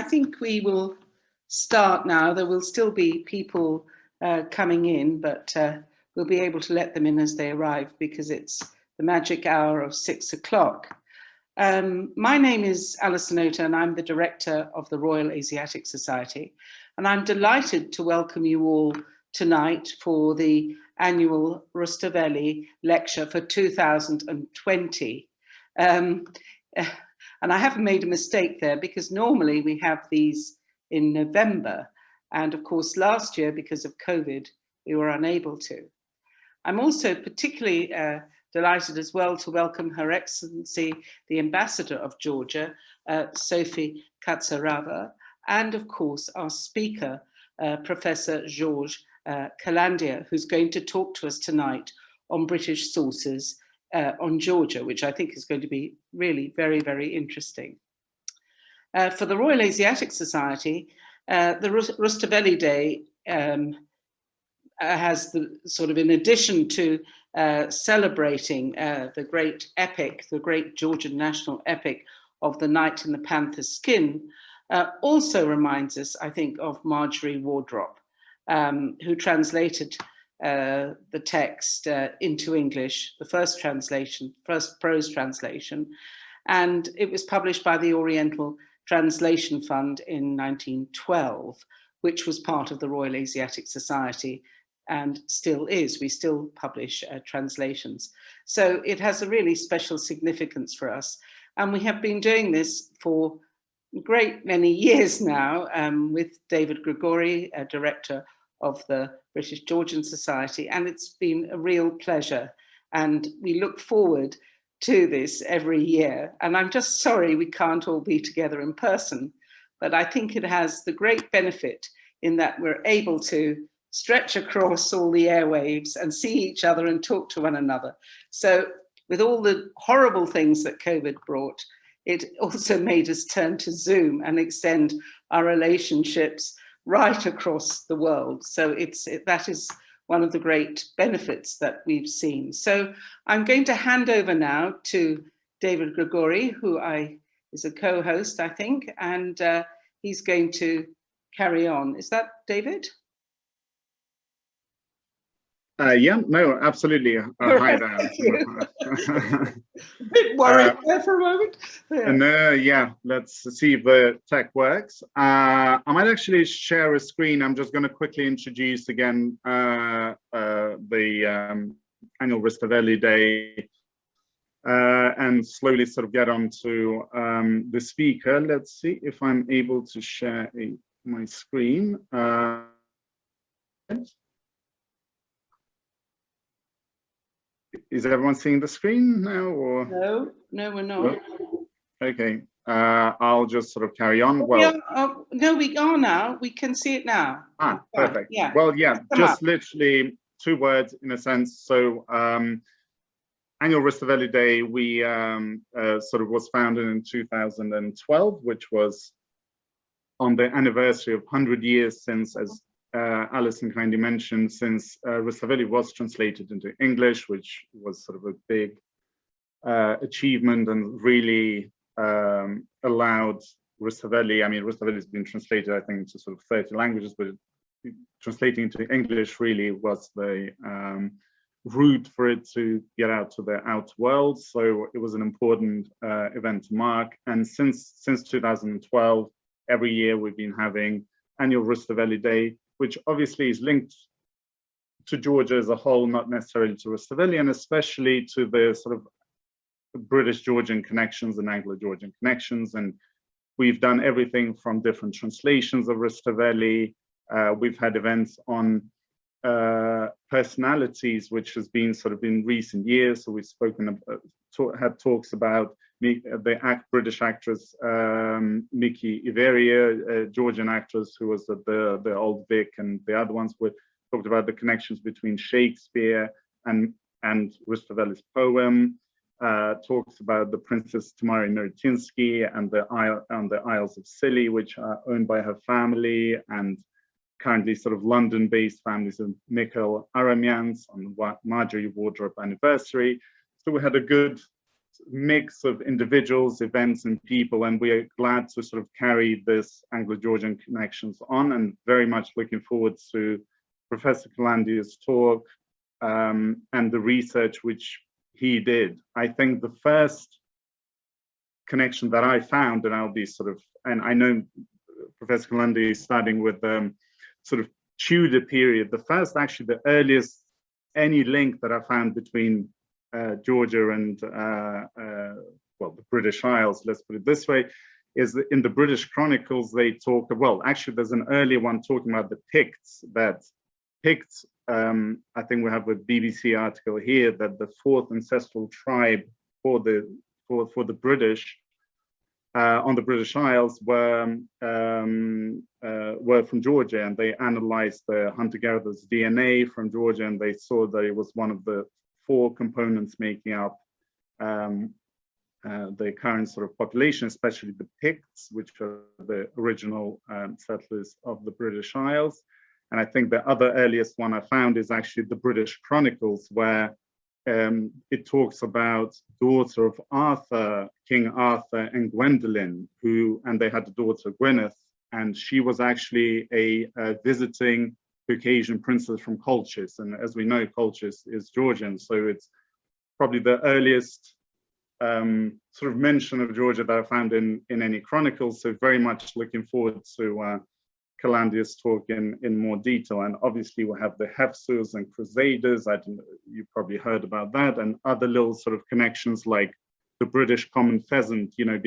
think we will start now. There will still be people coming in, but we'll be able to let them in as they arrive because it's the magic hour of 6 o'clock. My name is Alison Ota and I'm the director of the Royal Asiatic Society. And I'm delighted to welcome you all tonight for the annual Rustaveli lecture for 2020. And I haven't made a mistake there because normally we have these in November. And of course, last year, because of COVID, we were unable to. I'm also particularly delighted as well to welcome Her Excellency, the Ambassador of Georgia, Sophie Katsarava, and of course, our speaker, Professor George Kalandia, who's going to talk to us tonight on British sources on Georgia, which I think is going to be really very, very interesting. For the Royal Asiatic Society, the Rustaveli Day has the sort of, in addition to celebrating the great epic, the great Georgian national epic of the Knight in the Panther's Skin, also reminds us, I think, of Marjorie Wardrop, who translated the text into English, the first prose translation, and it was published by the Oriental Translation Fund in 1912, which was part of the Royal Asiatic Society and still is. We still publish translations. So it has a really special significance for us. And we have been doing this for a great many years now with David Grigori, director of the British Georgian Society, and it's been a real pleasure. And we look forward to this every year. And I'm just sorry we can't all be together in person, but I think it has the great benefit in that we're able to stretch across all the airwaves and see each other and talk to one another. So with all the horrible things that COVID brought, it also made us turn to Zoom and extend our relationships right across the world. So that is one of the great benefits that we've seen. So I'm going to hand over now to David Grigori, who is a co-host, I think, and he's going to carry on. Is that David? Yeah, no, absolutely. Hi there. A bit worried there for a moment. Yeah, let's see if the tech works. I might actually share a screen. I'm just going to quickly introduce again the annual Rustaveli Day and slowly sort of get on to the speaker. Let's see if I'm able to share my screen. Is everyone seeing the screen now? Or? No, we're not. Okay, I'll just sort of carry on. Well, no, we are now. We can see it now. Ah, perfect. Yeah. Well, yeah, just literally 2 words in a sense. So, annual Rustaveli Day, we sort of was founded in 2012, which was on the anniversary of 100 years since, as Alison kindly mentioned, since Rustaveli was translated into English, which was sort of a big achievement and really allowed Rustaveli. I mean, Rustaveli has been translated, I think, into sort of 30 languages, but translating into English really was the route for it to get out to the outer world. So it was an important event to mark. And since 2012, every year we've been having annual Rustaveli Day, which obviously is linked to Georgia as a whole, not necessarily to Rustaveli, and especially to the sort of British Georgian connections and Anglo-Georgian connections. And we've done everything from different translations of Rustaveli. We've had events on personalities, which has been sort of in recent years. So we've had talks about the British actress Miki Iveria, Georgian actress who was at the Old Vic, and the other ones talked about the connections between Shakespeare and Rustaveli's poem. Talks about the Princess Tamari Neretinsky and the Isles of Scilly, which are owned by her family, and currently sort of London-based families of Mikhail Aramians on the Marjorie Wardrop anniversary. So we had a good mix of individuals, events, and people, and we are glad to sort of carry this Anglo-Georgian connections on, and very much looking forward to Professor Kalandia's talk and the research which he did. I think the first connection that I found, and I'll be sort of, and I know Professor Kalandia is starting with sort of Tudor period. The first, actually, the earliest any link that I found between Georgia and well, the British Isles, let's put it this way, is in the British Chronicles. They talk, well, actually there's an earlier one talking about the Picts, that Picts, I think we have a BBC article here, that the fourth ancestral tribe for the British on the British Isles were from Georgia, and they analyzed the hunter-gatherers' DNA from Georgia, and they saw that it was one of the 4 components making up the current sort of population, especially the Picts, which are the original settlers of the British Isles. And I think the other earliest one I found is actually the British Chronicles, where it talks about daughter of Arthur, King Arthur, and Gwendolen, and they had a daughter, Gwyneth, and she was actually a visiting Caucasian princess from Colchis. And as we know, Colchis is Georgian, so it's probably the earliest sort of mention of Georgia that I found in any chronicles. So very much looking forward to Kalandia's talk in more detail. And obviously we have the Hefsus and Crusaders. You probably heard about that, and other little sort of connections like the British common pheasant, you know,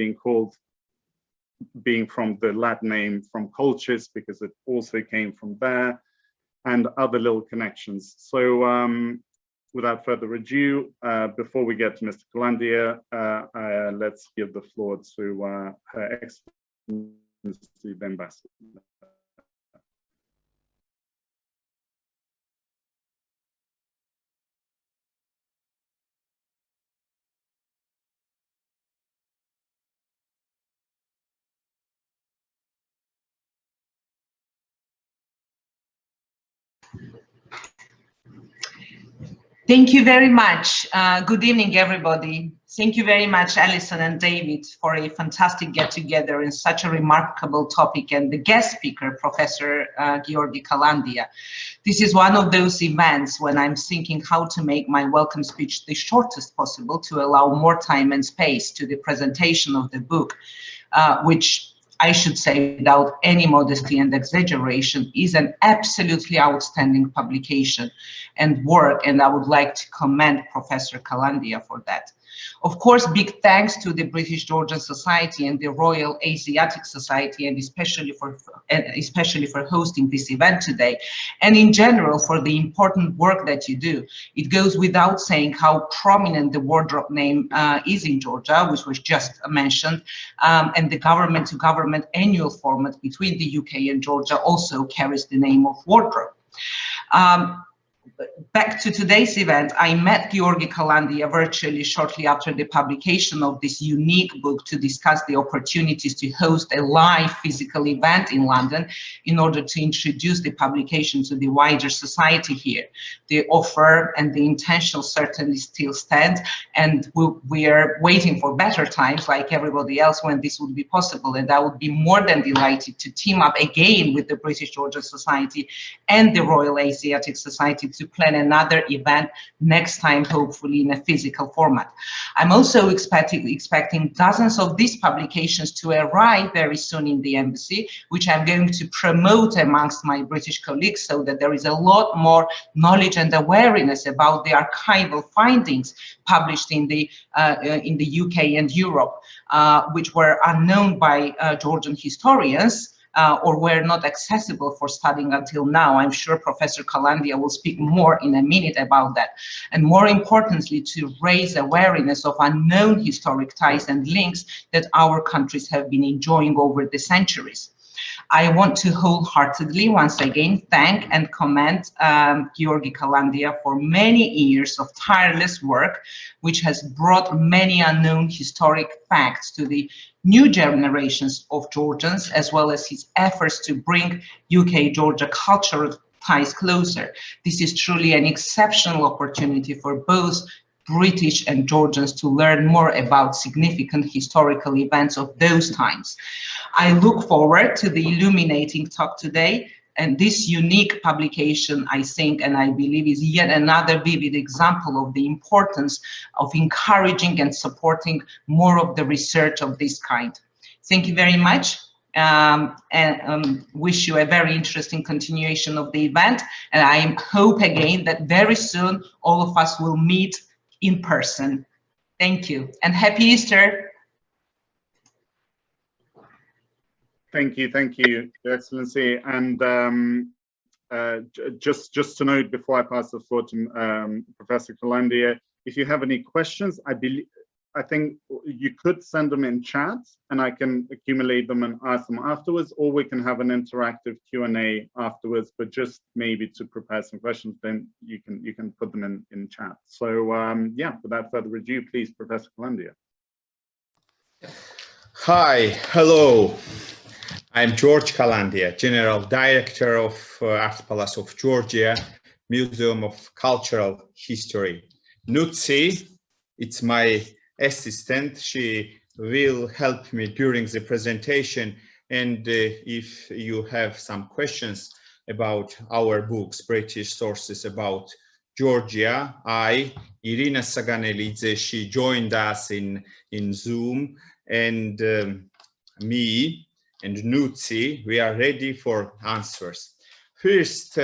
being from the Latin name from Colchis, because it also came from there, and other little connections. So without further ado, before we get to Mr. Kalandia, let's give the floor to Her Excellency the Ambassador. Thank you very much. Good evening, everybody. Thank you very much, Alison and David, for a fantastic get-together in such a remarkable topic, and the guest speaker, Professor Georgi Kalandia. This is one of those events when I'm thinking how to make my welcome speech the shortest possible to allow more time and space to the presentation of the book, which I should say, without any modesty and exaggeration, is an absolutely outstanding publication and work, and I would like to commend Professor Kalandia for that. Of course, big thanks to the British Georgian Society and the Royal Asiatic Society, and especially for hosting this event today, and in general for the important work that you do. It goes without saying how prominent the wardrobe name is in Georgia, which was just mentioned, and the government-to-government annual format between the UK and Georgia also carries the name of wardrobe. Back to today's event, I met Georgi Kalandia virtually shortly after the publication of this unique book to discuss the opportunities to host a live physical event in London in order to introduce the publication to the wider society here. The offer and the intention certainly still stand, and we are waiting for better times like everybody else when this would be possible, and I would be more than delighted to team up again with the British Georgian Society and the Royal Asiatic Society to plan another event next time, hopefully in a physical format. I'm also expecting dozens of these publications to arrive very soon in the embassy, which I'm going to promote amongst my British colleagues so that there is a lot more knowledge and awareness about the archival findings published in the UK and Europe, which were unknown by Georgian historians, or were not accessible for studying until now. I'm sure Professor Kalandia will speak more in a minute about that. And more importantly, to raise awareness of unknown historic ties and links that our countries have been enjoying over the centuries. I want to wholeheartedly once again thank and commend Georgi Kalandia for many years of tireless work, which has brought many unknown historic facts to the new generations of Georgians, as well as his efforts to bring UK-Georgia cultural ties closer. This is truly an exceptional opportunity for both British and Georgians to learn more about significant historical events of those times. I look forward to the illuminating talk today, and this unique publication, I think, and I believe, is yet another vivid example of the importance of encouraging and supporting more of the research of this kind. Thank you very much, and wish you a very interesting continuation of the event. And I hope again that very soon all of us will meet in person. Thank you, and happy Easter. Thank you, Your Excellency. And just to note before I pass the floor to Professor Kalandia, if you have any questions, I think you could send them in chat, and I can accumulate them and ask them afterwards, or we can have an interactive Q&A afterwards. But just maybe to prepare some questions, then you can put them in chat. So yeah, without further ado, please, Professor Kalandia. Hi, hello. I'm George Kalandia, General Director of Art Palace of Georgia, Museum of Cultural History. Nutsi, it's my assistant. She will help me during the presentation. And if you have some questions about our books, British sources about Georgia, Irina Saganelidze, she joined us in Zoom, and me and Nutsi, we are ready for answers. First,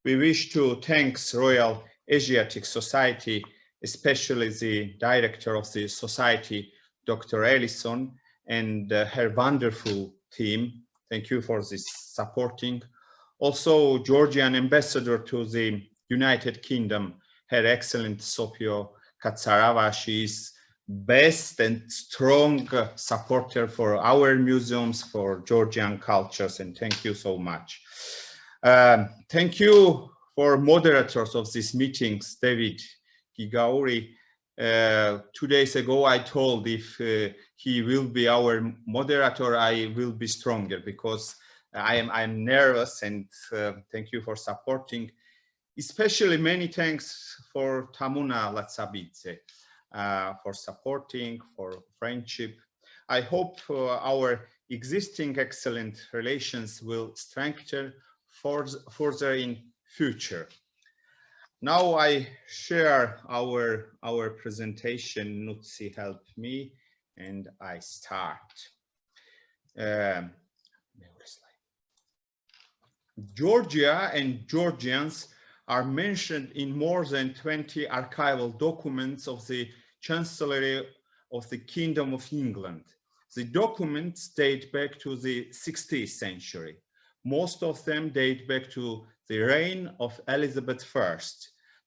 we wish to thank Royal Asiatic Society, especially the director of the society, Dr. Ellison, and her wonderful team. Thank you for this supporting. Also, Georgian ambassador to the United Kingdom, Her Excellency Sophie Katsarava. She is best and strong supporter for our museums, for Georgian cultures, and thank you so much. Thank you for moderators of these meetings, David Gigauri. 2 days ago I told if he will be our moderator, I will be stronger, because I'm nervous, and thank you for supporting. Especially many thanks for Tamuna Latsabidze. For supporting, for friendship. I hope our existing excellent relations will strengthen further in future. Now I share our presentation. Nutsi helped me, and I start. Georgia and Georgians are mentioned in more than 20 archival documents of the Chancellery of the Kingdom of England. The documents date back to the 16th century. Most of them date back to the reign of Elizabeth I.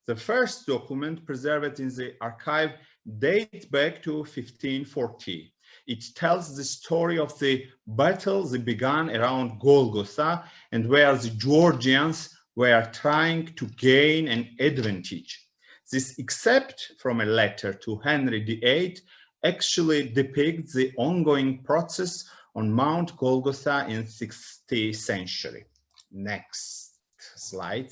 The first document preserved in the archive dates back to 1540. It tells the story of the battle that began around Golgotha, and where the Georgians were trying to gain an advantage. This excerpt from a letter to Henry VIII actually depicts the ongoing process on Mount Golgotha in the 16th century. Next slide.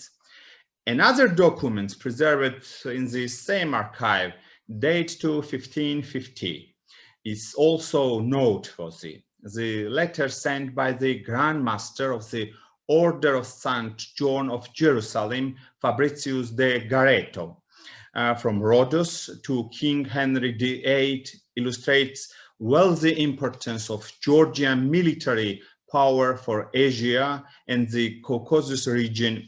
Another document preserved in the same archive date to 1550. Is also noteworthy. The letter sent by the Grand Master of the Order of St. John of Jerusalem, Fabricius de Gareto, from Rhodos to King Henry VIII illustrates well the importance of Georgian military power for Asia and the Caucasus region.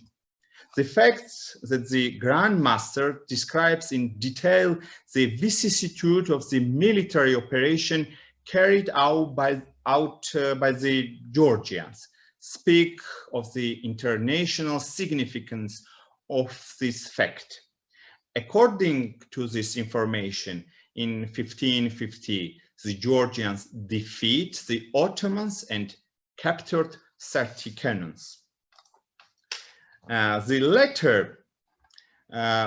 The fact that the Grand Master describes in detail the vicissitude of the military operation carried out by the Georgians speak of the international significance of this fact. According to this information, in 1550, the Georgians defeat the Ottomans and captured 30 cannons. The letter,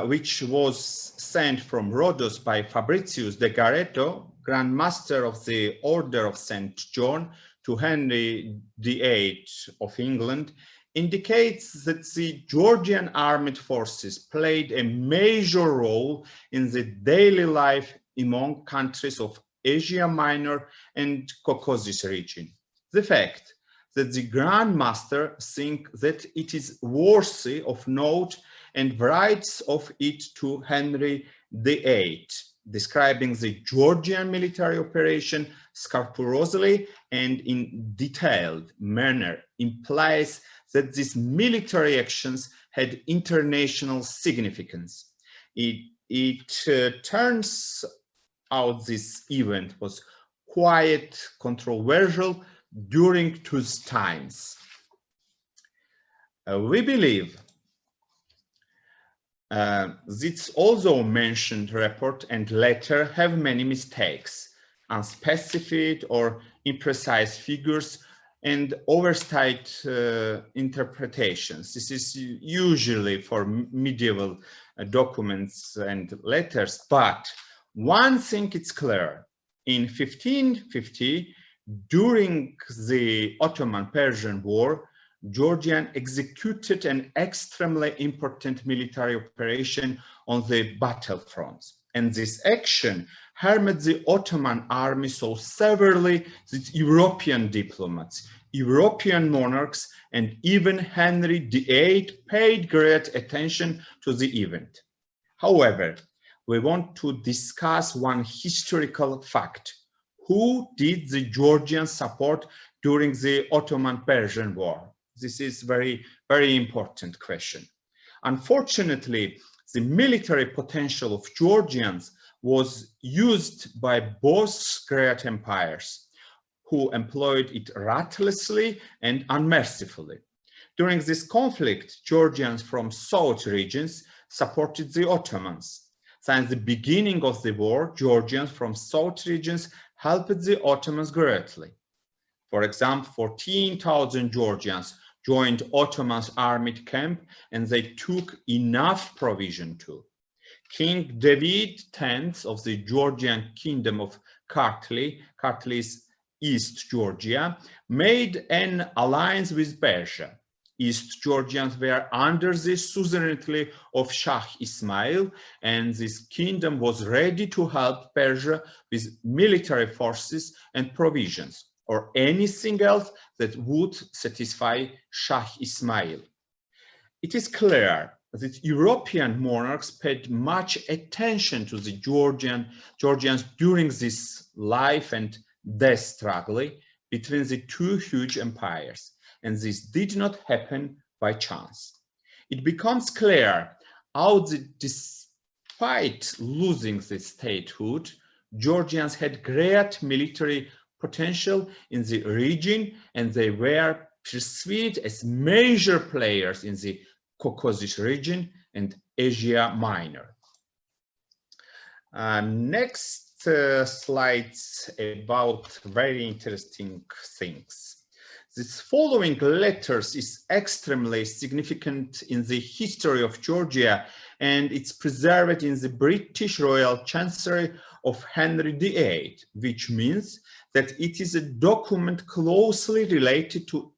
which was sent from Rhodos by Fabricius de Gareto, Grand Master of the Order of St. John, to Henry VIII of England, indicates that the Georgian armed forces played a major role in the daily life among countries of Asia Minor and Caucasus region. The fact that the Grand Master thinks that it is worthy of note and writes of it to Henry VIII, describing the Georgian military operation scrupulously and in detailed manner, implies that these military actions had international significance. It turns out this event was quite controversial during those times. We believe this also mentioned report and letter have many mistakes, unspecified or imprecise figures, and overstated interpretations. This is usually for medieval documents and letters, but one thing is clear. In 1550, during the Ottoman Persian War, Georgia executed an extremely important military operation on the battlefronts. And this action harmed the Ottoman army so severely that European diplomats, European monarchs, and even Henry VIII paid great attention to the event. However, we want to discuss one historical fact. Who did the Georgians support during the Ottoman Persian War? This is very, very important question. Unfortunately, the military potential of Georgians was used by both great empires, who employed it ruthlessly and unmercifully. During this conflict, Georgians from south regions supported the Ottomans. Since the beginning of the war, Georgians from south regions helped the Ottomans greatly. For example, 14,000 Georgians joined Ottoman's armed camp, and they took enough provision too. King David X of the Georgian kingdom of Kartli, Kartli's East Georgia, made an alliance with Persia. East Georgians were under the suzerainty of Shah Ismail, and this kingdom was ready to help Persia with military forces and provisions, or anything else that would satisfy Shah Ismail. It is clear that European monarchs paid much attention to the Georgians during this life and death struggle between the two huge empires, and this did not happen by chance. It becomes clear how despite losing the statehood, Georgians had great military potential in the region, and they were perceived as major players in the Caucasus region and Asia Minor. Next slides about very interesting things. This following letters is extremely significant in the history of Georgia, and it's preserved in the British Royal Chancery of Henry VIII, which means that it is a document closely related to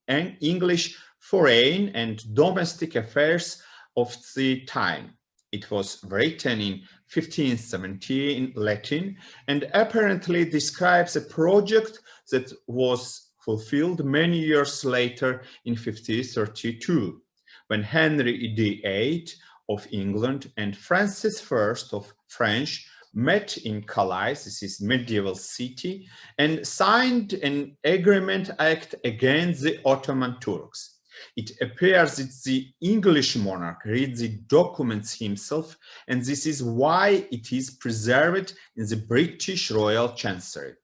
English foreign and domestic affairs of the time. It was written in 1570 in Latin and apparently describes a project that was fulfilled many years later in 1532, when Henry VIII of England and Francis I of France met in Calais, this is medieval city, and signed an agreement act against the Ottoman Turks. It appears that the English monarch read the documents himself, and this is why it is preserved in the British Royal Chancery.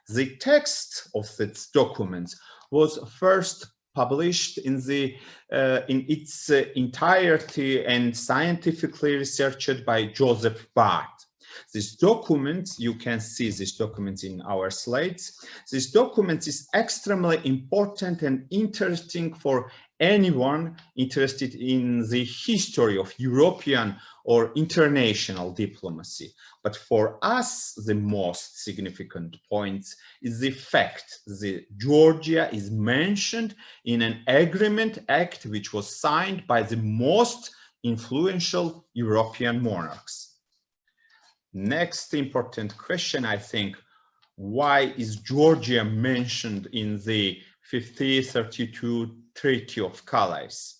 The text of this document was first published in its entirety and scientifically researched by Joseph Barth. This document, you can see this document in our slides. This document is extremely important and interesting for anyone interested in the history of European or international diplomacy. But for us, the most significant point is the fact that Georgia is mentioned in an agreement act which was signed by the most influential European monarchs. Next important question, I think, why is Georgia mentioned in the 1532 Treaty of Calais?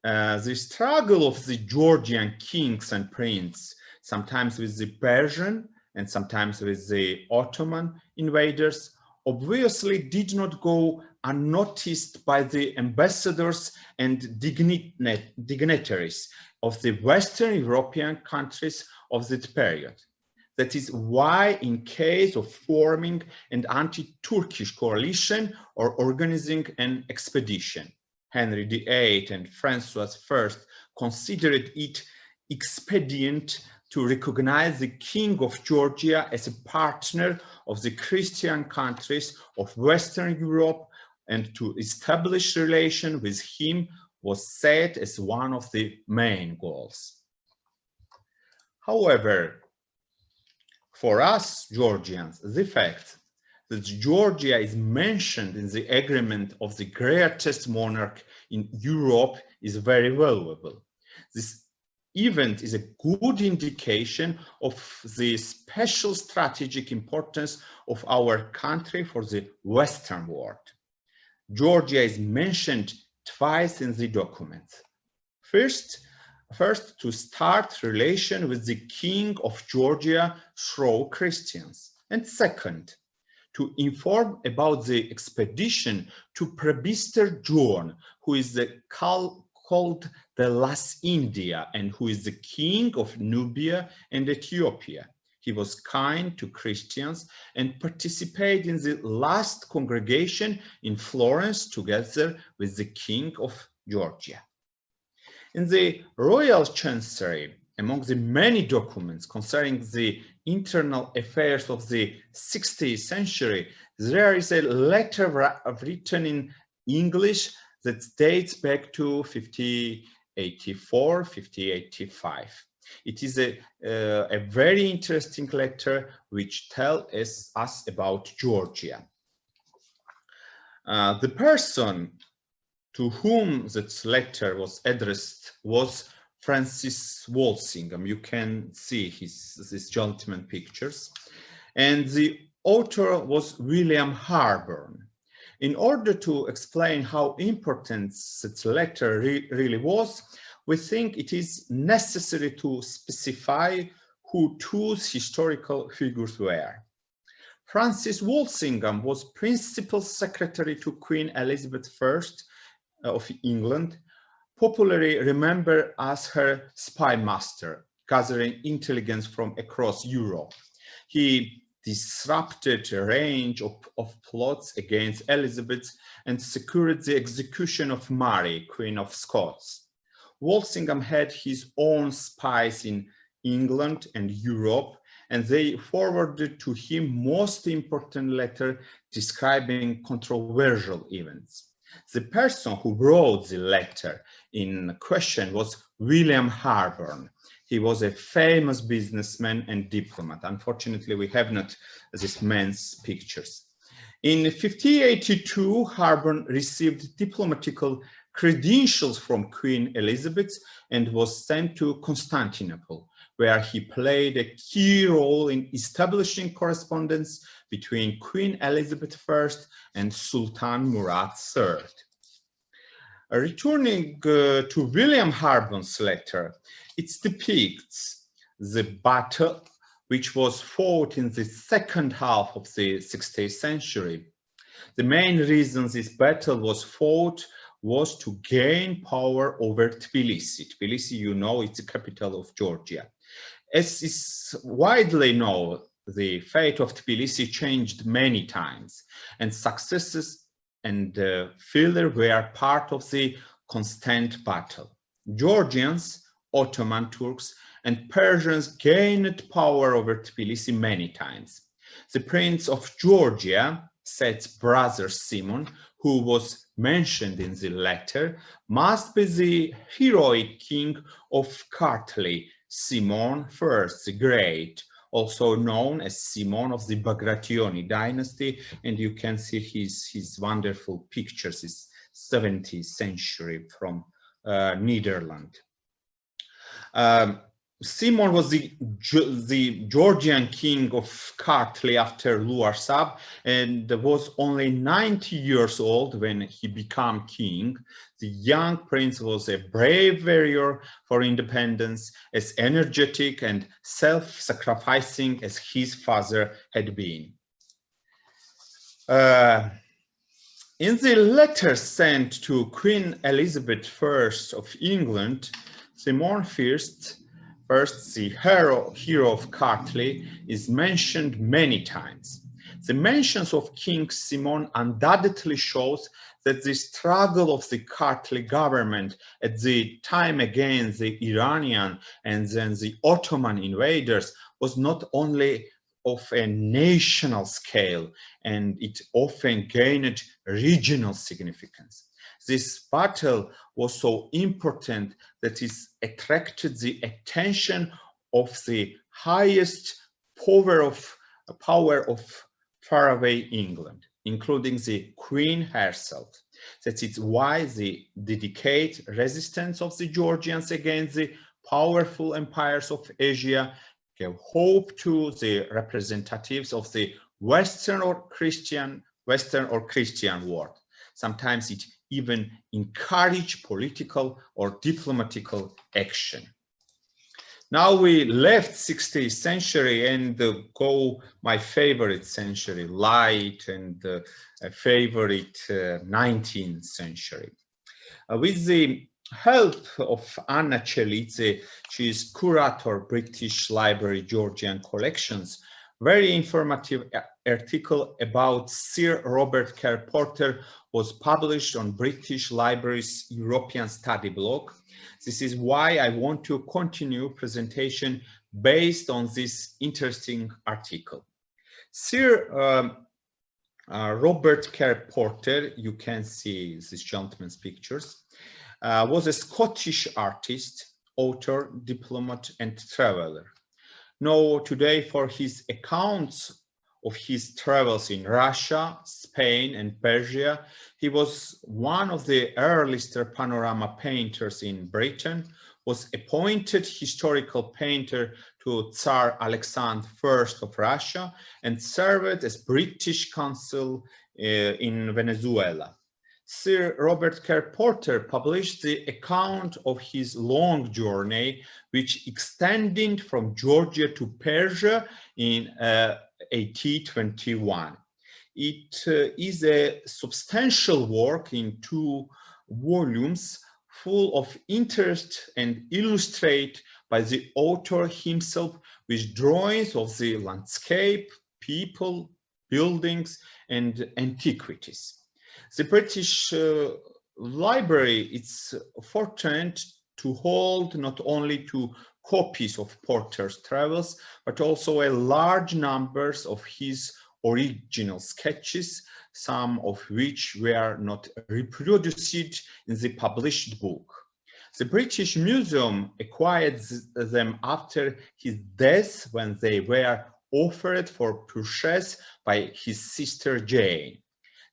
The struggle of the Georgian kings and princes, sometimes with the Persian and sometimes with the Ottoman invaders, obviously did not go unnoticed by the ambassadors and dignitaries of the Western European countries of that period. That is why, in case of forming an anti-Turkish coalition or organizing an expedition, Henry VIII and Francois I considered it expedient to recognize the King of Georgia as a partner of the Christian countries of Western Europe, and to establish relation with him was set as one of the main goals. However, for us Georgians, the fact that Georgia is mentioned in the agreement of the greatest monarch in Europe is very valuable. This event is a good indication of the special strategic importance of our country for the Western world. Georgia is mentioned twice in the document. First, to start relation with the King of Georgia through Christians, and second, to inform about the expedition to Prabistor John, who is called the Last India and who is the king of Nubia and Ethiopia. He was kind to Christians and participated in the last congregation in Florence together with the King of Georgia. In the Royal Chancery, among the many documents concerning the internal affairs of the 16th century, there is a letter written in English that dates back to 1584, 1585. It is a very interesting letter which tells us about Georgia. The person to whom that letter was addressed was Francis Walsingham. You can see these gentleman pictures. And the author was William Harburn. In order to explain how important that letter really was, we think it is necessary to specify who two historical figures were. Francis Walsingham was principal secretary to Queen Elizabeth I of England, popularly remembered as her spy master, gathering intelligence from across Europe. He disrupted a range of plots against Elizabeth and secured the execution of Mary, Queen of Scots. Walsingham had his own spies in England and Europe, and they forwarded to him most important letter describing controversial events. The person who wrote the letter in question was William Harburn. He was a famous businessman and diplomat. Unfortunately, we have not this man's pictures. In 1582, Harburn received diplomatical credentials from Queen Elizabeth and was sent to Constantinople, where he played a key role in establishing correspondence between Queen Elizabeth I and Sultan Murad III. Returning to William Harburn's letter, it depicts the battle which was fought in the second half of the 16th century. The main reason this battle was fought was to gain power over Tbilisi. Tbilisi, you know, it's the capital of Georgia. As is widely known, the fate of Tbilisi changed many times, and successes and failure were part of the constant battle. Georgians, Ottoman Turks, and Persians gained power over Tbilisi many times. The Prince of Georgia, said brother Simon, who was mentioned in the letter, must be the heroic king of Kartli, Simon I the Great, also known as Simon of the Bagrationi dynasty, and you can see his wonderful pictures, his 17th century from Netherlands. Simon was the Georgian king of Kartli after Luarsab, and was only 90 years old when he became king. The young prince was a brave warrior for independence, as energetic and self-sacrificing as his father had been. In the letter sent to Queen Elizabeth I of England, Simon First, the hero of Kartli is mentioned many times. The mentions of King Simon undoubtedly shows that the struggle of the Kartli government at the time against the Iranian and then the Ottoman invaders was not only of a national scale, and it often gained regional significance. This battle was so important that it attracted the attention of the highest power of faraway England, including the Queen herself. That is why the dedicated resistance of the Georgians against the powerful empires of Asia gave hope to the representatives of the Western or Christian world. Sometimes it even encouraged political or diplomatical action. Now we left 16th century and go my favorite century, light, and favorite 19th century. With the help of Anna Celice, she is curator, British Library Georgian Collections, very informative article about Sir Robert Kerr Porter was published on British Library's European Study blog. This is why I want to continue presentation based on this interesting article. Sir Robert Kerr Porter, you can see this gentleman's pictures, was a Scottish artist, author, diplomat, and traveler. Known today for his accounts of his travels in Russia, Spain, and Persia, he was one of the earliest panorama painters in Britain, was appointed historical painter to Tsar Alexander I of Russia, and served as British consul in Venezuela. Sir Robert Kerr Porter published the account of his long journey, which extended from Georgia to Persia in 1821. It is a substantial work in 2 volumes, full of interest and illustrated by the author himself with drawings of the landscape, people, buildings, and antiquities. The British Library is fortunate to hold not only 2 copies of Porter's travels, but also a large number of his original sketches, some of which were not reproduced in the published book. The British Museum acquired them after his death when they were offered for purchase by his sister Jane.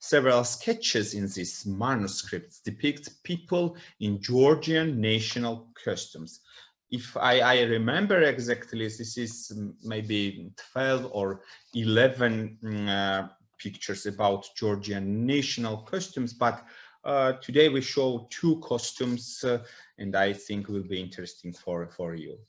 Several sketches in these manuscripts depict people in Georgian national costumes. If I remember exactly, this is maybe 12 or 11 pictures about Georgian national costumes, but today we show 2 costumes, and I think will be interesting for you.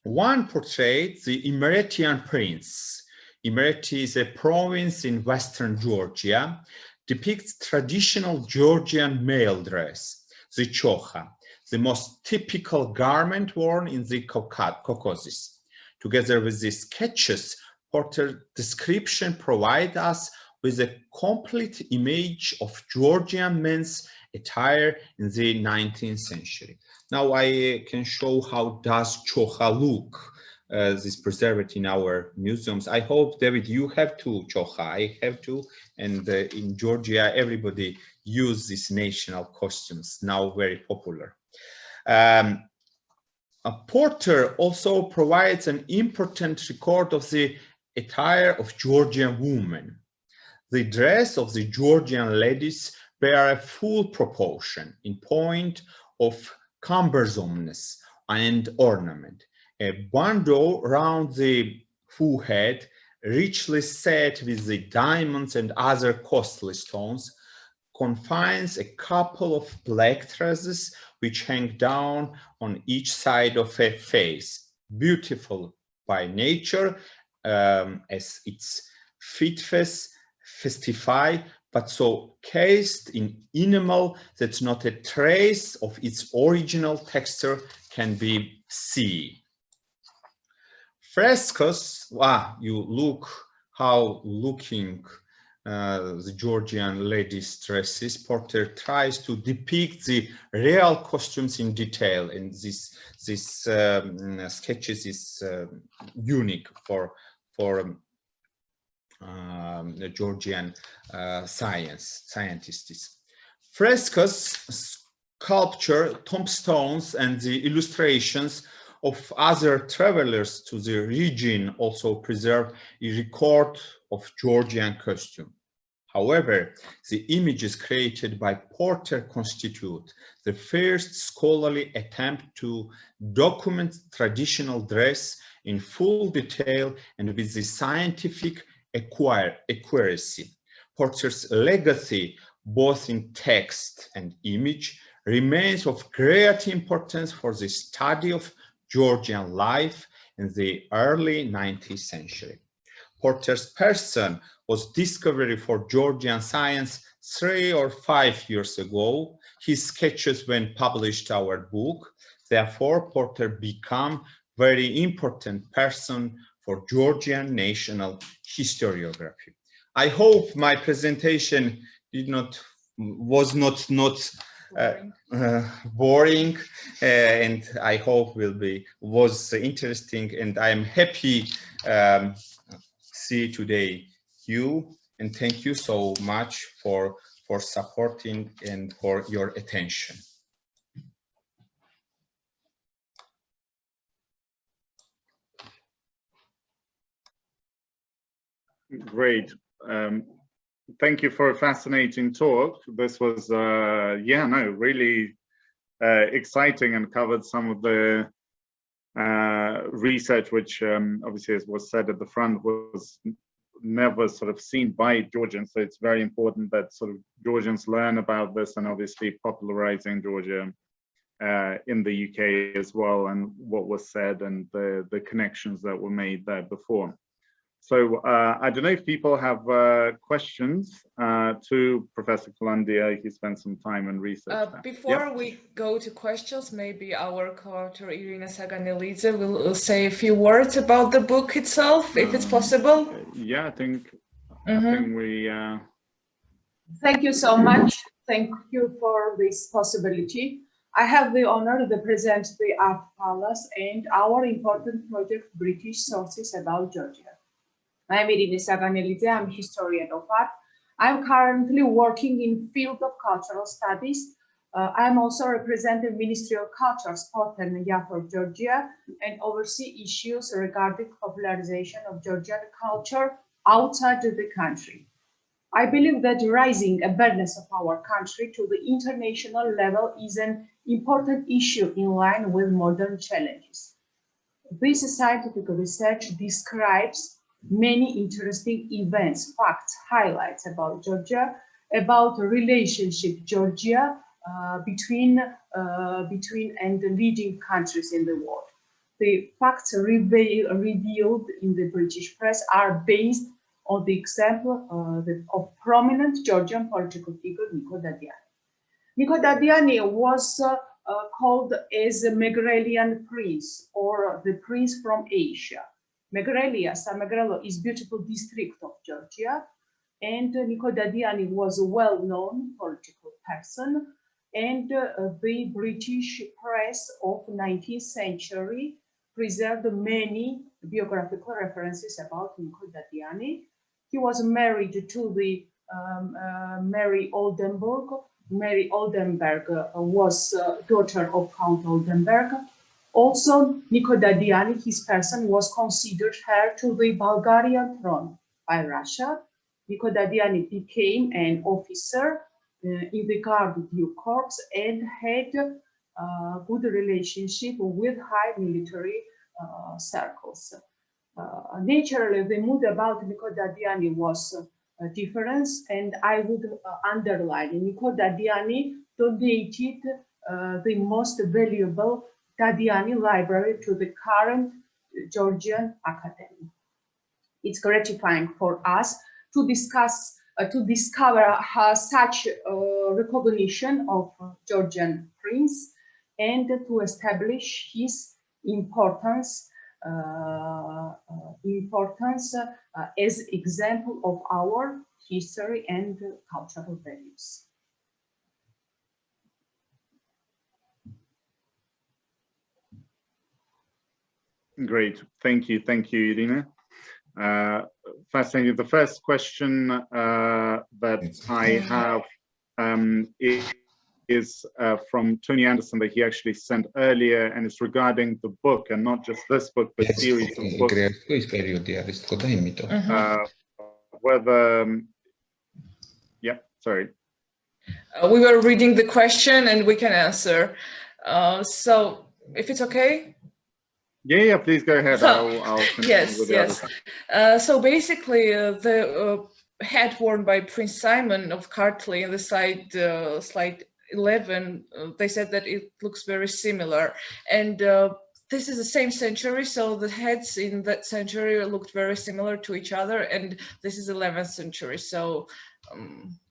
One portrays the Imeretian prince. Imereti is a province in western Georgia, depicts traditional Georgian male dress, the chocha, the most typical garment worn in the Caucasus. Together with these sketches, Porter's description provides us with a complete image of Georgian men's attire in the 19th century. Now I can show how does chokha look, this preserved in our museums. I hope, David, you have two chokha. I have two, and in Georgia, everybody use these national costumes, now very popular. A Porter also provides an important record of the attire of Georgian women. The dress of the Georgian ladies bear a full proportion in point of cumbersomeness and ornament. A bandeau round the forehead, richly set with the diamonds and other costly stones, confines a couple of black tresses which hang down on each side of a face, beautiful by nature, as its features festify, but so cased in enamel that not a trace of its original texture can be seen. Frescoes, you look how looking the Georgian ladies' dresses. Porter tries to depict the real costumes in detail, and this sketches is unique for the Georgian scientists. Frescoes, sculpture, tombstones, and the illustrations of other travelers to the region also preserve a record of Georgian costume. However, the images created by Porter constitute the first scholarly attempt to document traditional dress in full detail and with the scientific accuracy. Porter's legacy, both in text and image, remains of great importance for the study of Georgian life in the early 19th century. Porter's person was discovered for Georgian science 3 or 5 years ago. His sketches when published our book. Therefore, Porter became very important person for Georgian national historiography. I hope my presentation was not boring, and I hope was interesting, and I'm happy see today you, and thank you so much for supporting and for your attention. Great. Thank you for a fascinating talk. This was, really exciting, and covered some of the research which obviously, as was said at the front, was never sort of seen by Georgians. So it's very important that sort of Georgians learn about this, and obviously popularizing Georgia in the UK as well, and what was said and the connections that were made there before. So I don't know if people have questions to Professor Kalandia. He spent some time and research. Before we go to questions, maybe our co-author Irina Saganelidze will say a few words about the book itself, if it's possible. Yeah, I think we... Thank you so much. Thank you for this possibility. I have the honor to present the Art Palace and our important project, British Sources About Georgia. I'm Irina Saganelidze. I'm a historian of art. I'm currently working in field of cultural studies. I'm also representing Ministry of Culture, Sport and Media for Georgia, and oversee issues regarding popularization of Georgian culture outside of the country. I believe that raising awareness of our country to the international level is an important issue in line with modern challenges. This scientific research describes many interesting events, facts, highlights about Georgia, about the relationship Georgia between and the leading countries in the world. The facts revealed in the British press are based on the example of prominent Georgian political figure Nico Dadiani. Nico Dadiani was called as a Megrelian prince, or the prince from Asia. Megrelia, Samegrelo, is beautiful district of Georgia. And Nicodadiani was a well-known political person, and the British press of 19th century preserved many biographical references about Nicodadiani. He was married to the Mary Oldenburg. Mary Oldenburg was daughter of Count Oldenburg. Also, Nicodadiani, his person, was considered heir to the Bulgarian throne by Russia. Nicodadiani became an officer in the Guard Due Corps and had a good relationship with high military circles. Naturally, the mood about Nicodadiani was different, and I would underline Nicodadiani donated the most valuable Dadiani library to the current Georgian Academy. It's gratifying for us to discover such recognition of Georgian prince and to establish his importance as example of our history and cultural values. Great, thank you, Irina. Fascinating. The first question that I have is from Tony Anderson that he actually sent earlier, and it's regarding the book, and not just this book, but series of books. Sorry. We were reading the question and we can answer. So if it's okay? Yeah, please go ahead. I'll yes. So basically, the hat worn by Prince Simon of Kartli in the slide 11, they said that it looks very similar. And this is the same century, so the heads in that century looked very similar to each other, and this is 11th century. So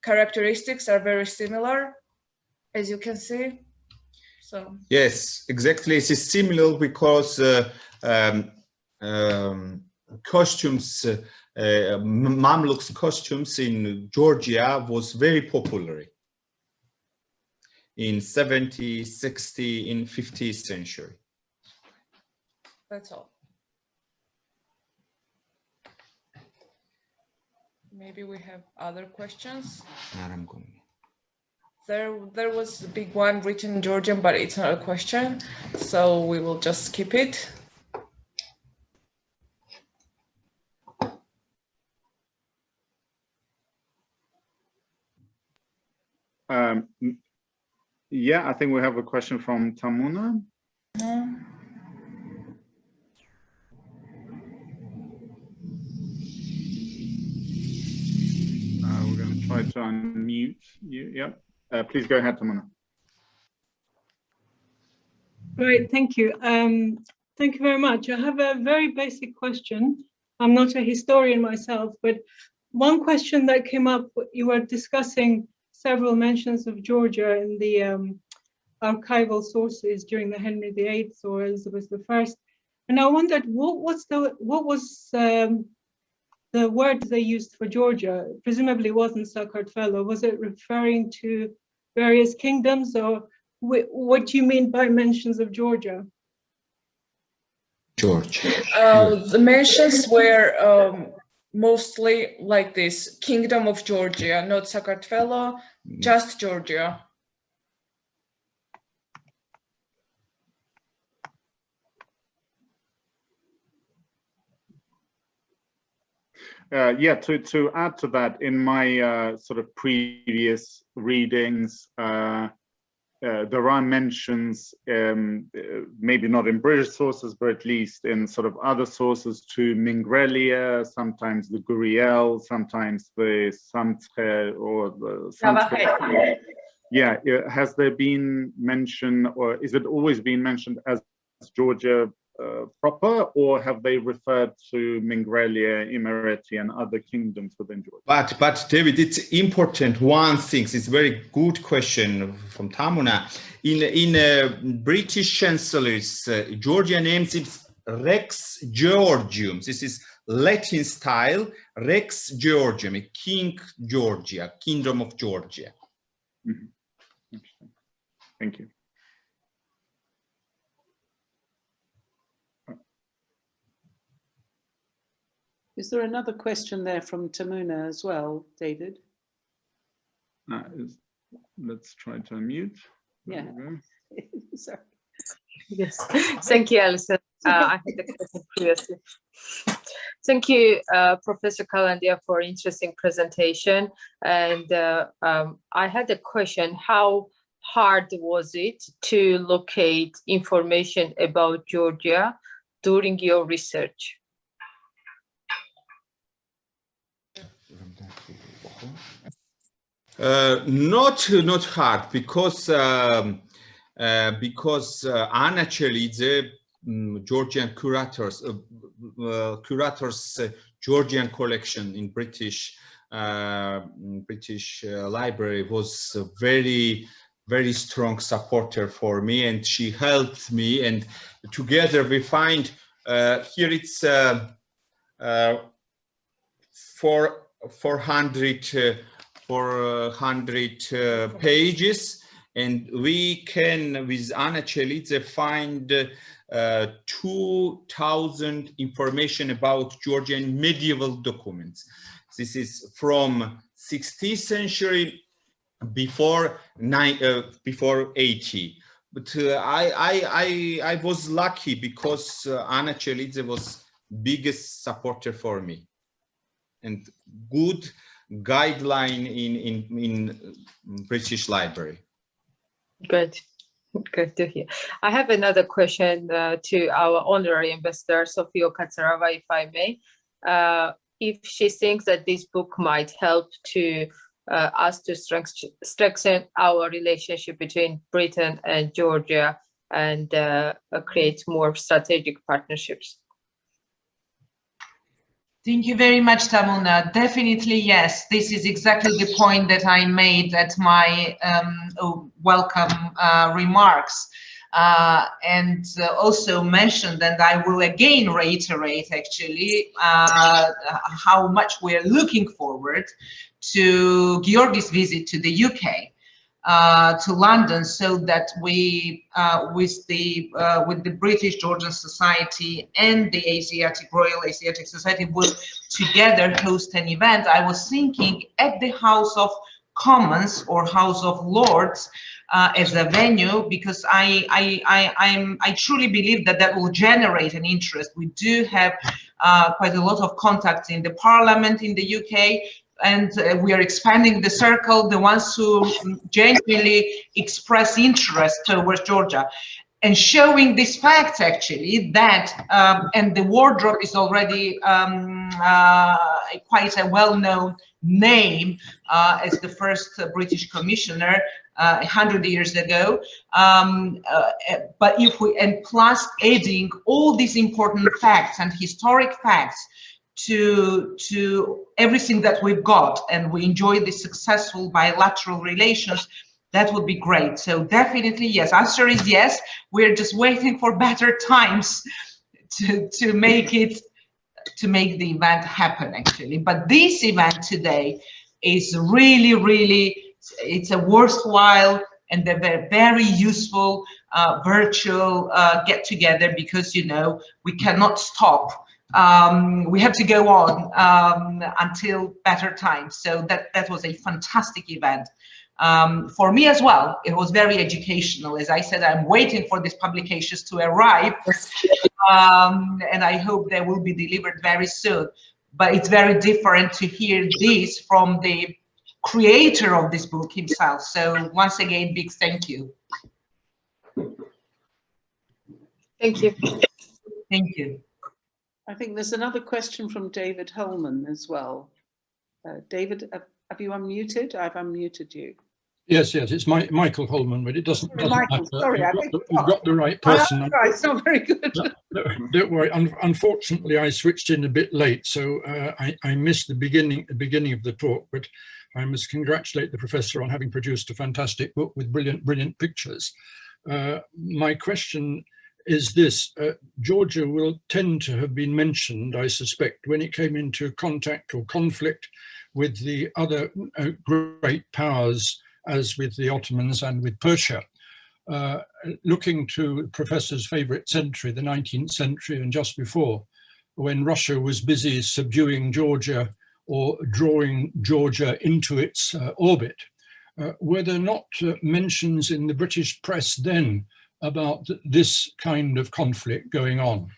characteristics are very similar, as you can see. So yes, exactly. It is similar because costumes, Mamluks costumes in Georgia was very popular in 70s, 60s, in 50th century. That's all. Maybe we have other questions. There was a big one written in Georgian, but it's not a question, so we will just skip it. Yeah, I think we have a question from Tamuna. We're going to try to unmute you. Yep. Please go ahead, Tamuna. Great, thank you. Thank you very much. I have a very basic question. I'm not a historian myself, but one question that came up, you were discussing several mentions of Georgia in the archival sources during the Henry VIII or Elizabeth I, and I wondered what was the word they used for Georgia. Presumably wasn't Sakartvelo. Was it referring to various kingdoms, or what do you mean by mentions of Georgia? Georgia. The mentions were mostly like this: Kingdom of Georgia, not Sakartvelo, just Georgia. Yeah, to add to that, in my sort of previous readings, there are mentions, maybe not in British sources, but at least in sort of other sources, to Mingrelia, sometimes the Guriel, sometimes the Samtre or the Samtre. Yeah, has there been mention, or is it always been mentioned as Georgia proper, or have they referred to Mingrelia, Imereti, and other kingdoms within Georgia? But David, it's important. One thing, it's a very good question from Tamuna. In British chancellors, Georgia names it Rex Georgium. This is Latin style, Rex Georgium, King Georgia, Kingdom of Georgia. Mm-hmm. Interesting. Thank you. Is there another question there from Tamuna as well, David? Let's try to unmute. Yeah. Sorry. Yes, thank you, Alison. I had a question previously. Thank you, Professor Kalandia, for interesting presentation. And I had a question: how hard was it to locate information about Georgia during your research? Not hard, because Anna Chelidze, Georgian curators, Georgian collection in British Library, was a very strong supporter for me, and she helped me, and together we find here it's 400 pages, and we can, with Anna Chelidze, find 2,000 information about Georgian medieval documents. This is from 16th century before 80. But I was lucky, because Anna Chelidze was biggest supporter for me, and good guideline in British Library. Good to hear. I have another question to our honorary ambassador, Sophie Katsarava, if I may. If she thinks that this book might help to us to strengthen our relationship between Britain and Georgia and create more strategic partnerships. Thank you very much, Tamuna. Definitely, yes. This is exactly the point that I made at my welcome remarks. And also mentioned, and I will again reiterate actually, how much we're looking forward to Georgi's visit to the UK, to London, so that we, with the British Georgian Society and the Royal Asiatic Society, will together host an event. I was thinking at the House of Commons or House of Lords as a venue, because I truly believe that that will generate an interest. We do have quite a lot of contacts in the Parliament in the UK, and we are expanding the circle, the ones who genuinely express interest towards Georgia, and showing this fact actually that, and the wardrobe is already quite a well-known name as the first British commissioner 100 years ago. But if we, and plus adding all these important facts and historic facts to everything that we've got, and we enjoy the successful bilateral relations, that would be great. So definitely yes, answer is yes. We're just waiting for better times to make the event happen actually. But this event today is really, it's a worthwhile and a very useful virtual get together, because you know we cannot stop. We have to go on until better times. So that was a fantastic event. For me as well, it was very educational. As I said, I'm waiting for these publications to arrive, and I hope they will be delivered very soon. But it's very different to hear this from the creator of this book himself. So once again, big thank you. Thank you. Thank you. I think there's another question from David Holman as well. David, have you unmuted? I've unmuted you. Yes, it's Michael Holman, but it doesn't Michael, matter. sorry, You've got the right person. Oh, right, it's not very good. No, don't worry. Unfortunately, I switched in a bit late, so I missed the beginning of the talk. But I must congratulate the professor on having produced a fantastic book with brilliant pictures. My question is this. Georgia will tend to have been mentioned, I suspect, when it came into contact or conflict with the other great powers, as with the Ottomans and with Persia. Looking to the professor's favorite century, the 19th century and just before, when Russia was busy subduing Georgia or drawing Georgia into its orbit, were there not mentions in the British press then about this kind of conflict going on?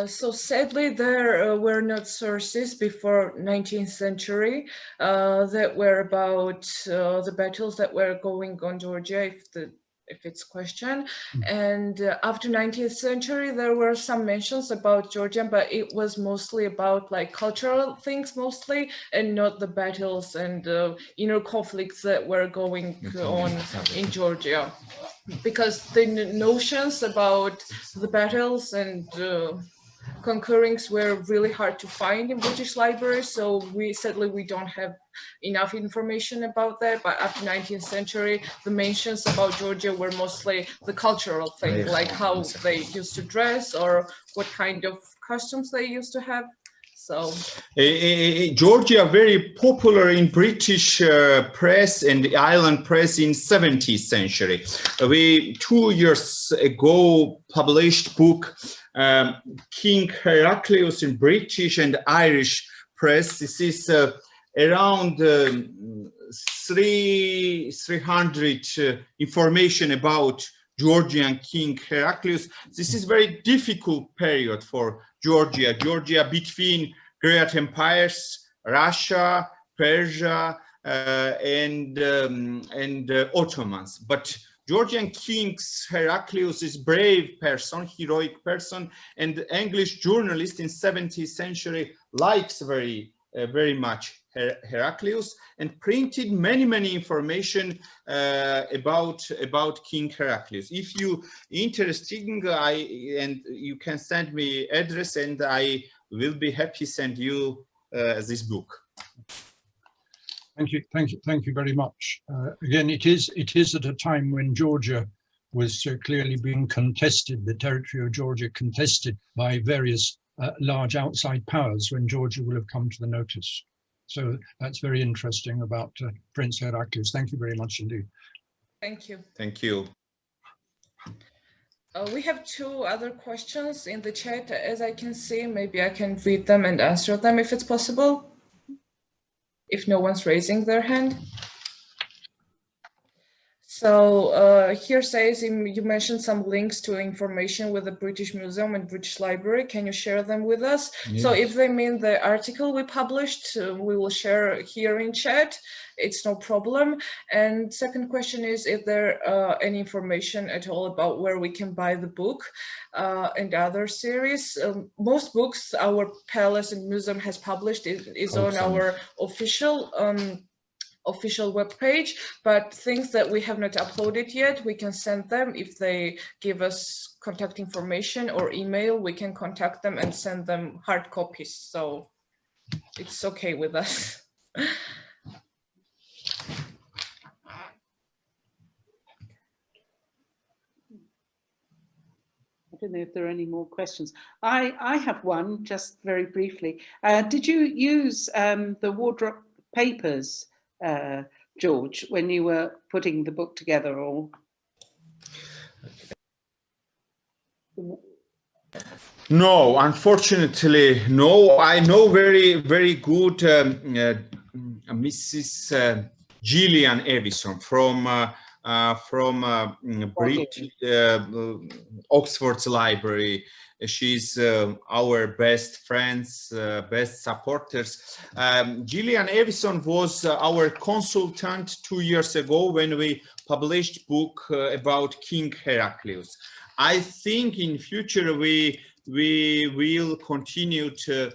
So sadly, there were not sources before 19th century that were about the battles that were going on Georgia, if it's question. And after 19th century, there were some mentions about Georgia, but it was mostly about like cultural things mostly, and not the battles and inner conflicts that were going on in Georgia. Because the notions about the battles and conquerings were really hard to find in British libraries, so sadly we don't have enough information about that. But after 19th century, the mentions about Georgia were mostly the cultural thing, like how they used to dress or what kind of costumes they used to have. So Georgia very popular in British press and the island press in 17th century. We 2 years ago published book King Heraclius in British and Irish press. This is around 300 information about Georgian King Heraclius. This is very difficult period for Georgia. Georgia between great empires, Russia, Persia, and Ottomans. But Georgian King Heraclius is brave person, heroic person, and English journalist in 17th century likes very much Heraclius and printed many information about King Heraclius. If you interested, and you can send me address, and I will be happy send you this book. Thank you very much. Again, it is at a time when Georgia was clearly being contested, the territory of Georgia contested by various large outside powers, when Georgia will have come to the notice. So that's very interesting about Prince Heraclius. Thank you very much indeed. Thank you. Thank you. We have 2 other questions in the chat, as I can see. Maybe I can read them and answer them if it's possible, if no one's raising their hand. So here says you mentioned some links to information with the British Museum and British Library. Can you share them with us? Yes. So if they mean the article we published, we will share here in chat. It's no problem. And second question is if there any information at all about where we can buy the book and other series. Most books our palace and museum has published is on our official webpage, but things that we have not uploaded yet, we can send them. If they give us contact information or email, we can contact them and send them hard copies. So it's okay with us. I don't know if there are any more questions. I have one, just very briefly. Did you use the wardrobe papers, George, when you were putting the book together, or? No, unfortunately, no. I know very good Mrs. Gillian Evison from Oxford's library. She's our best friends, best supporters. Gillian Evison was our consultant 2 years ago when we published book about King Heraclius. I think in future we will continue to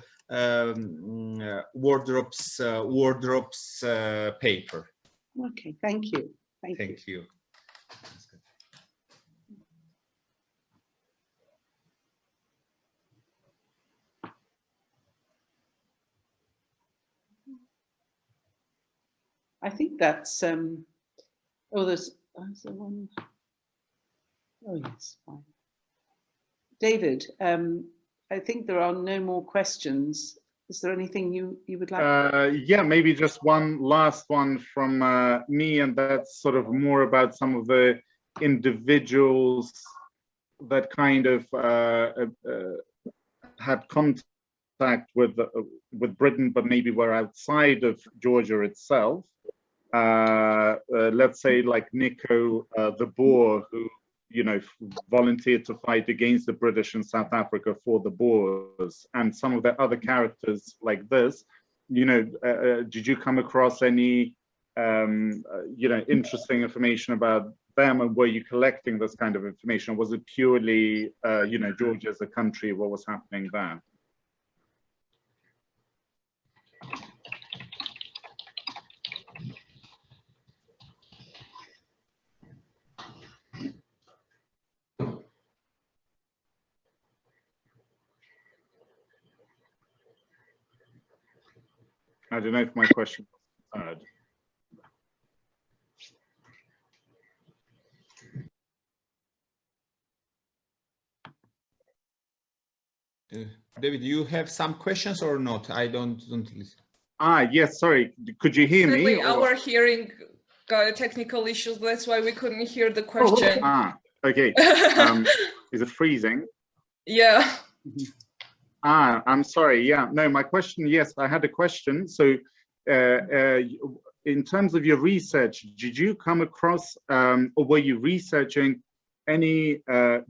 wardrobes paper. Okay, thank you. Thank you. I think that's, oh, there's one. Oh, yes, fine. David, I think there are no more questions. Is there anything you would like? Yeah, maybe just one last one from me, and that's sort of more about some of the individuals that kind of had contact with Britain, but maybe were outside of Georgia itself. Let's say like Nico the Boer, who volunteered to fight against the British in South Africa for the Boers, and some of the other characters like this. Did you come across any interesting information about them, and were you collecting this kind of information, or was it purely Georgia as a country, what was happening there? I don't know if my question was heard. David, you have some questions or not? I don't listen. Yes, sorry. Could you hear me? Our hearing got technical issues. That's why we couldn't hear the question. Okay. Is it freezing? Yeah. I'm sorry. Yeah, no, my question, yes, I had a question. So in terms of your research, did you come across or were you researching any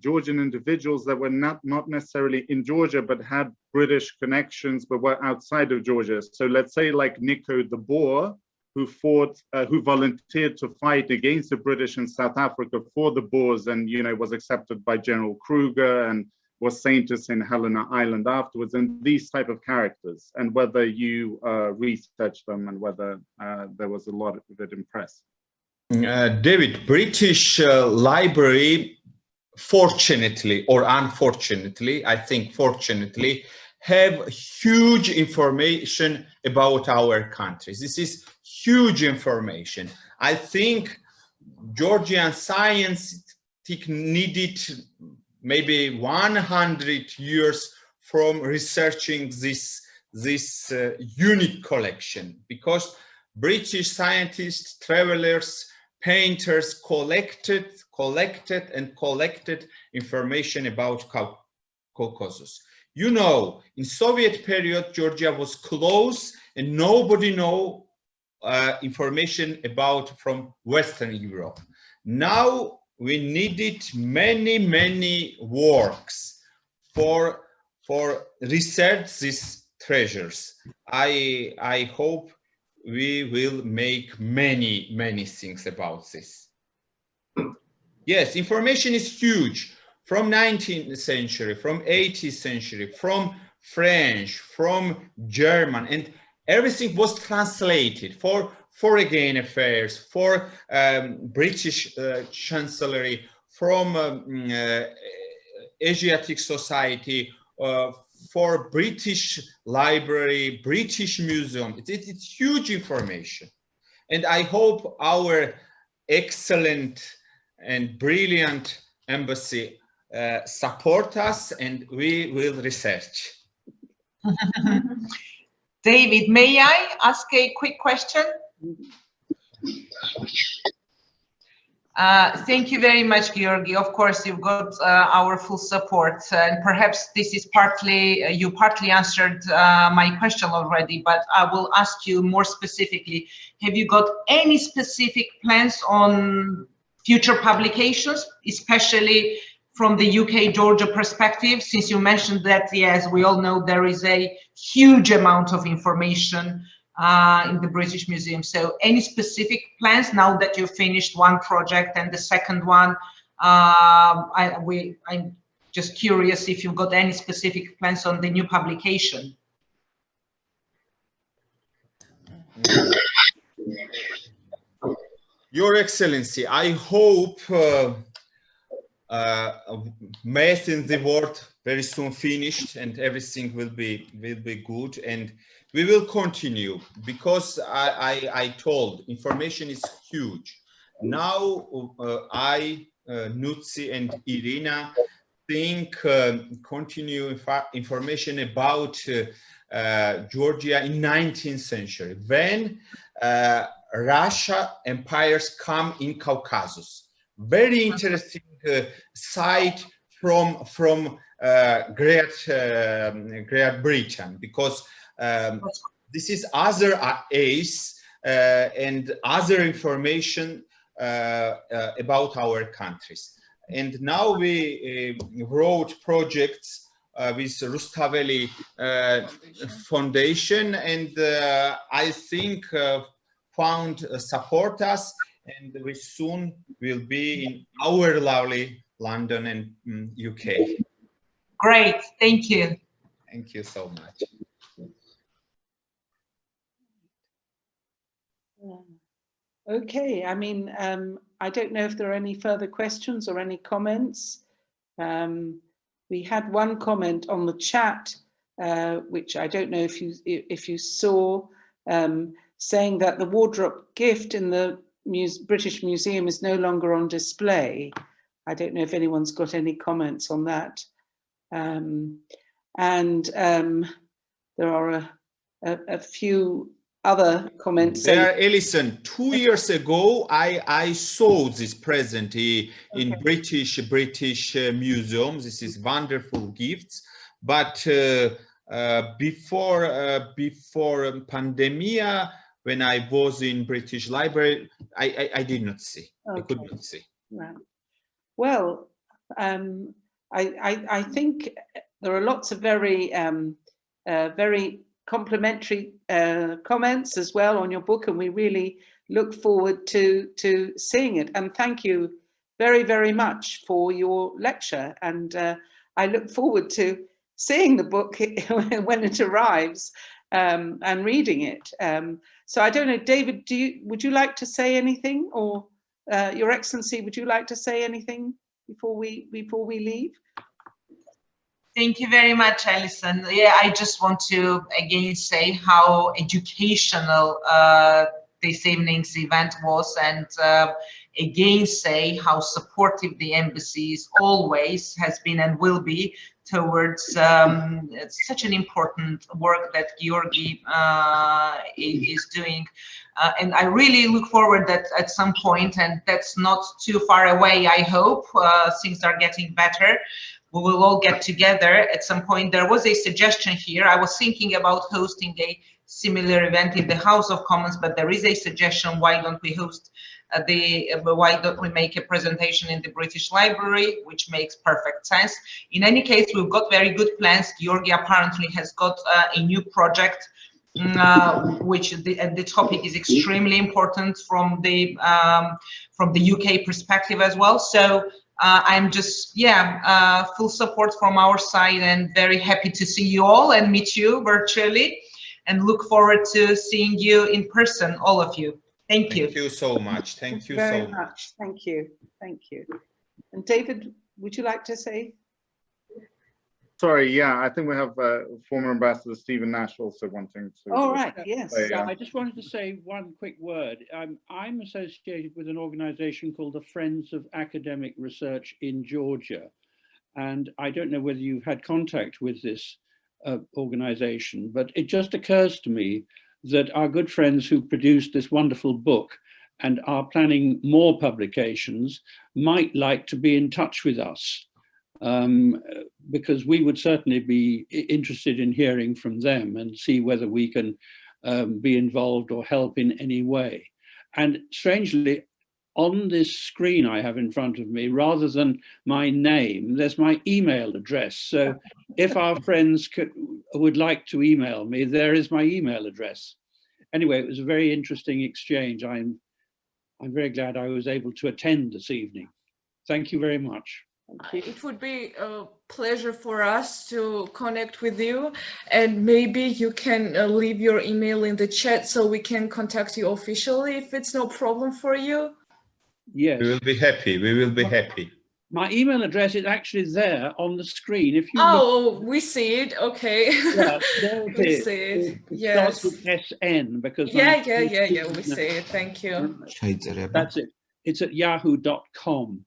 Georgian individuals that were not necessarily in Georgia, but had British connections, but were outside of Georgia? So let's say like Nico the Boer, who volunteered to fight against the British in South Africa for the Boers, and was accepted by General Kruger and was sainted in Helena Island afterwards, and these type of characters, and whether you researched them and whether there was a lot of it in press. David, British Library, fortunately or unfortunately, I think fortunately, have huge information about our countries. This is huge information. I think Georgian science needed maybe 100 years from researching this unique collection, because British scientists, travelers, painters collected information about Caucasus. In Soviet period, Georgia was closed and nobody know information about from Western Europe. Now we needed many works for research these treasures. I hope we will make many things about this. Yes, information is huge from 19th century, from 18th century, from French, from German, and everything was translated for foreign affairs, for British Chancellery, from Asiatic Society, for British Library, British Museum. It's huge information. And I hope our excellent and brilliant embassy support us, and we will research. David, may I ask a quick question? Thank you very much, Georgi. Of course, you've got our full support, and perhaps this is you partly answered my question already, but I will ask you more specifically. Have you got any specific plans on future publications, especially from the UK-Georgia perspective, since you mentioned that, yes, we all know there is a huge amount of information in the British Museum. So any specific plans now that you've finished one project and the second one? I'm just curious if you've got any specific plans on the new publication. Your Excellency, I hope math in the world very soon finished, and everything will be good, and we will continue, because I told information is huge. Now I, Nutsi and Irina think continue information about Georgia in 19th century, when Russia empires come in Caucasus. Very interesting site from Great Britain, because this is other age and other information about our countries. And now we wrote projects with Rustaveli Foundation, and I think found support us, and we soon will be in our lovely London and UK. Great, thank you. Thank you so much. Okay, I mean, I don't know if there are any further questions or any comments. We had one comment on the chat, which I don't know if you saw, saying that the wardrobe gift in the British Museum is no longer on display. I don't know if anyone's got any comments on that. There are a few other comments. There, Alison, 2 years ago, I saw this present in British Museum. This is wonderful gifts, but before pandemia, when I was in British Library, I did not see. Okay. I could not see. Right. Well, I think there are lots of very complimentary comments as well on your book, and we really look forward to seeing it. And thank you very, very much for your lecture. And I look forward to seeing the book when it arrives and reading it. So I don't know, David, would you like to say anything, or Your Excellency, would you like to say anything before we leave? Thank you very much, Alison. Yeah, I just want to again say how educational this evening's event was, and again say how supportive the embassies always has been and will be towards such an important work that Georgi is doing. And I really look forward that at some point, and that's not too far away, I hope, things are getting better, we will all get together at some point. There was a suggestion here. I was thinking about hosting a similar event in the House of Commons, but there is a suggestion, why don't we host why don't we make a presentation in the British Library, which makes perfect sense. In any case, we've got very good plans. Georgi apparently has got a new project, which the topic is extremely important from the UK perspective as well. So I'm just, full support from our side, and very happy to see you all and meet you virtually, and look forward to seeing you in person, all of you. Thank you. Thank you so much. Thank you so much. Thank you. Thank you. And David, would you like to say? Sorry, yeah, I think we have former Ambassador Stephen Nash also wanting to. All right, yes. I just wanted to say one quick word. I'm associated with an organization called the Friends of Academic Research in Georgia. And I don't know whether you've had contact with this organization, but it just occurs to me that our good friends who produced this wonderful book and are planning more publications might like to be in touch with us, because we would certainly be interested in hearing from them and see whether we can be involved or help in any way. And strangely, on this screen I have in front of me, rather than my name, there's my email address. So if our friends would like to email me, there is my email address. Anyway, it was a very interesting exchange. I'm very glad I was able to attend this evening. Thank you very much. It would be a pleasure for us to connect with you, and maybe you can leave your email in the chat so we can contact you officially if it's no problem for you. Yes. We will be happy. We will be happy. My email address is actually there on the screen. If you we see it. Okay. Yeah, there it We is. see it. It Yes. starts with SN because Yeah. We see it. Thank you. That's it. It's at yahoo.com.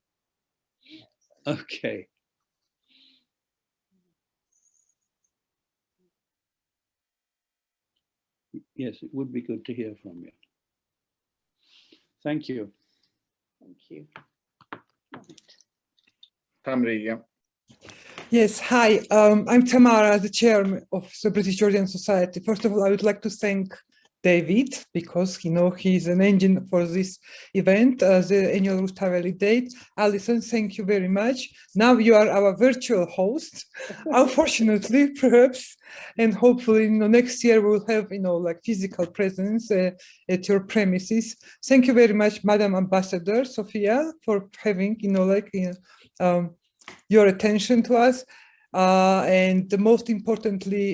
Okay. Yes, it would be good to hear from you. Thank you. Thank you. Tamri, yeah. Yes, hi, I'm Tamara, the chair of the British Georgian Society. First of all, I would like to thank David, because he's an engine for this event, the annual Rustaveli date. Alison, thank you very much. Now you are our virtual host, unfortunately, perhaps, and hopefully next year we'll have like physical presence at your premises. Thank you very much, Madam Ambassador Sophia, for having your attention to us. And most importantly,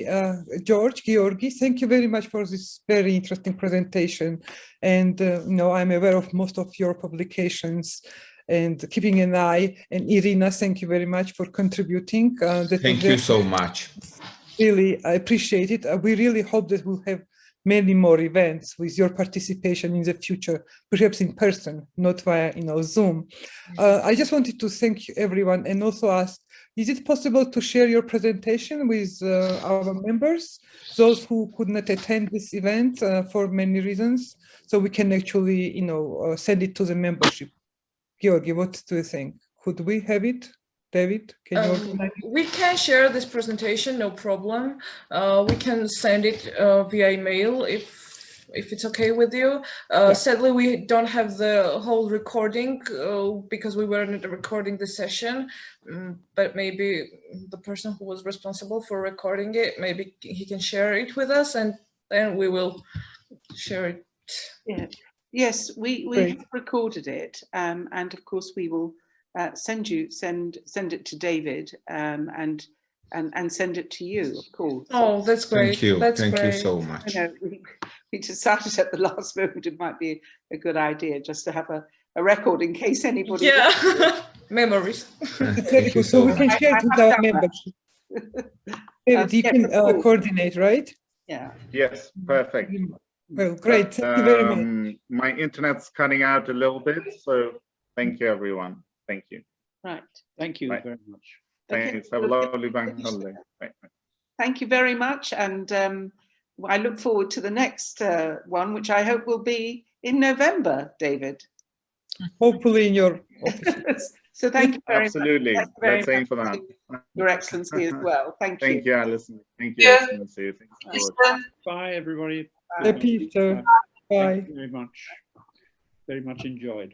Georgi, thank you very much for this very interesting presentation. And I'm aware of most of your publications and keeping an eye. And Irina, thank you very much for contributing. Thank you so much. Really, I appreciate it. We really hope that we'll have many more events with your participation in the future, perhaps in person, not via Zoom. I just wanted to thank everyone and also ask, is it possible to share your presentation with our members, those who could not attend this event for many reasons, so we can actually send it to the membership? Georgi, what do you think? Could we have it? David, can you organize it? We can share this presentation, no problem. We can send it via email if it's okay with you. Sadly, we don't have the whole recording because we weren't recording the session, but maybe the person who was responsible for recording it, maybe he can share it with us, and then we will share it. Yeah. Yes, we have recorded it, and of course we will send it to David and send it to you, of course. Oh, that's great. Thank you. That's Thank great. you so much. We decided at the last moment it might be a good idea just to have a record in case anybody. Yeah, memories. Thank you so we can share it with our membership. David, you can coordinate, right? Yeah. Yes, perfect. Well, great. Thank you very much. My internet's cutting out a little bit, so thank you, everyone. Thank you. Right. Thank you very much. Thanks. Have a lovely bank holiday. Bye. Thank you very much. And I look forward to the next one, which I hope will be in November, David. Hopefully in your office. So thank you very Absolutely. much. Absolutely. Let's aim for that. Your Excellency as well. Thank you. Thank you, Alison. Thank you, Excellency. Thanks, George. Bye, everybody. Happy Easter. Bye. Thank you very much. Very much enjoyed.